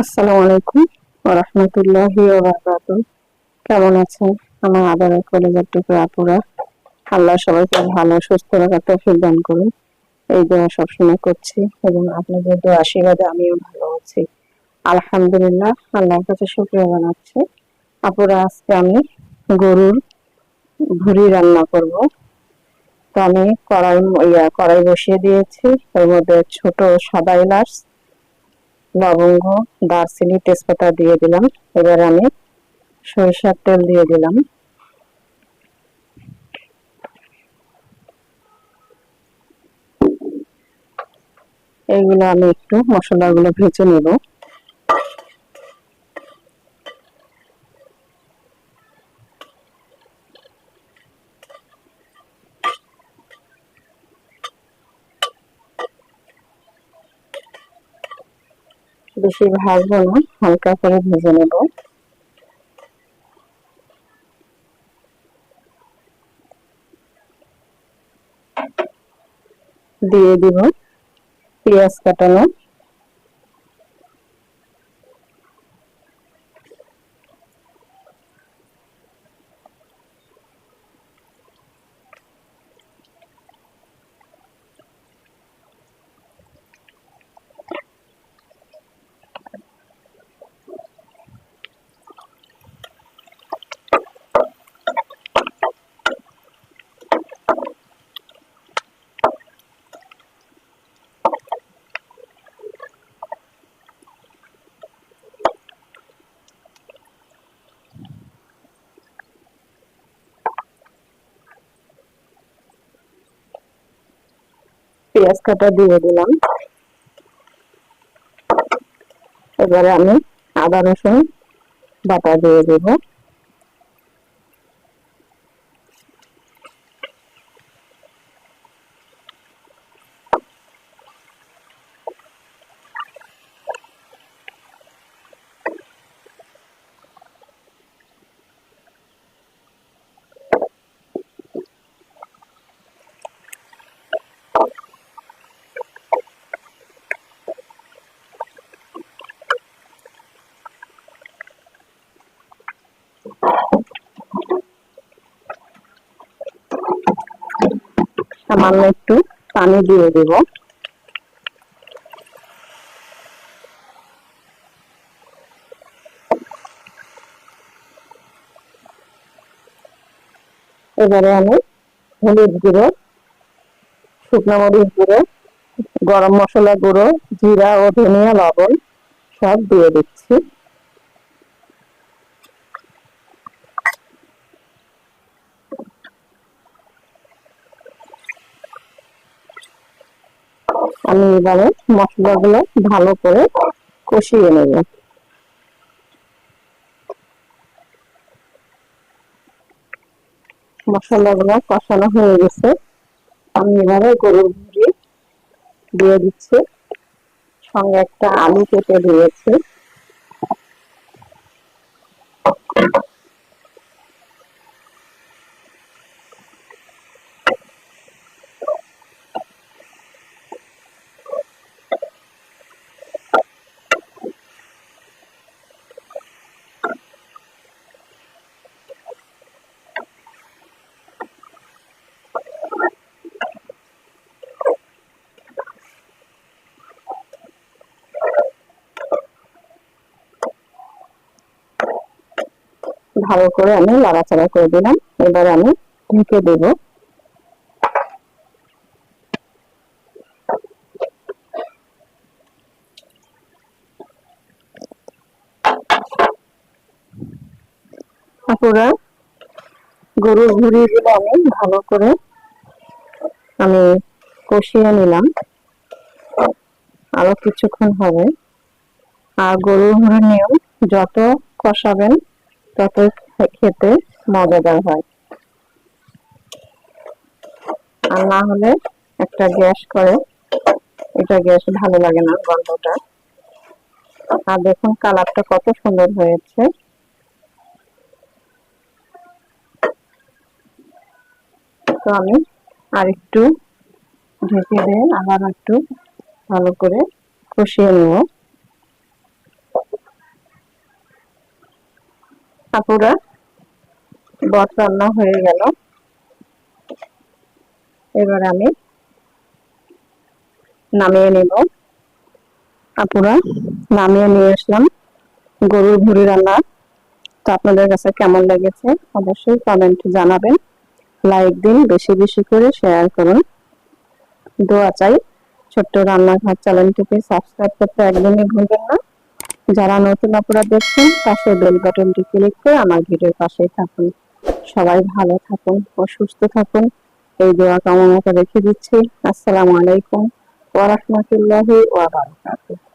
আসসালামু আলাইকুম ওয়া রাহমাতুল্লাহি ওয়া বারাকাতুহু। কেমন আছেন আমার আদরের কলিজার টুকরা আপুরা? আল্লাহ সবাইকে ভালো সুস্থ রাখার তৌফিক দান করুন, এই দোয়া সবসময় করছি এবং আপনাদের দোয়া আশীর্বাদে আমিও ভালো আছি। আলহামদুলিল্লাহ, আল্লাহর কাছে শুকরিয়া জানাচ্ছি। আপুরা, আজকে আমি গরুর ভুঁড়ি রান্না করব। তো আমি কড়াই বসিয়ে দিয়েছি। এর মধ্যে ছোট সাদা এলাচ, লবঙ্গ, দারচিনি, তেজপাতা দিয়ে দিলাম। এবার আমি সরিষার তেল দিয়ে দিলাম। এইগুলো আমি একটু মশলাগুলো ভেজে নেব। বেশি ভাজবো না, হালকা করে ভেজে নেব। দিয়ে দিব পেঁয়াজ কাটানো, পেঁয়াজ কাটা দিয়ে দিলাম। এবারে আমি আদা রসুন বাটা দিয়ে দেব। সামান্য একটু পানি দিয়ে দেব। এবারে আমি হলুদ গুঁড়ো, শুকনো মরিচ গুঁড়ো, গরম মশলা গুঁড়ো, জিরা ও ধনিয়া, লবণ সব দিয়ে দিচ্ছি। আমি এবারে মশলাগুলো ভালো করে কষিয়ে নেব। মশলাগুলো কষানো হয়ে গেছে। আমি এবারে গরুর ভুঁড়ি দিয়ে দিচ্ছি, সঙ্গে একটা আলু কেটে দিয়েছি। ভালো করে আমি নাড়াচাড়া করে দিলাম। এবার আমি ঢেকে দেব। আপুরা, গরুর ভুঁড়িগুলো আমি ভালো করে কষিয়ে নিলাম। আরো কিছুক্ষণ হবে। আর গরুর ভুঁড়ি নিয়েও যত কষাবেন তত খেতে মজাদার হয়। আর না হলে একটা গ্যাস করে, এটা গ্যাস ভালো লাগে না গন্ধটা। আর দেখুন কালারটা কত সুন্দর হয়েছে। তো আমি আর একটু ঢেকে দিয়ে আবার একটু ভালো করে কষিয়ে নেব। আপুরা, বট রান্না হয়ে গেল। এবার আমি নামিয়ে নেব। আপুরা, নামিয়ে নিয়ে আসলাম গরুর ভুঁড়ি রান্না। তো আপনাদের কাছে কেমন লেগেছে অবশ্যই কমেন্টে জানাবেন। লাইক দিন, বেশি বেশি করে শেয়ার করুন। দোয়া চাই। ছোট্ট রান্নাঘর চ্যানেলটিকে সাবস্ক্রাইব করতে একদমই ভুলবেন না। যারা নতুন আপুরা দেখছেন, পাশে বেল বাটনটি ক্লিক করে আমার ভিডিওর পাশেই থাকুন। সবাই ভালো থাকুন ও সুস্থ থাকুন, এই দোয়া কামনা করে রেখে দিচ্ছি। আসসালামু আলাইকুম ওয়া রাহমাতুল্লাহি ওয়া বারাকাতুহু।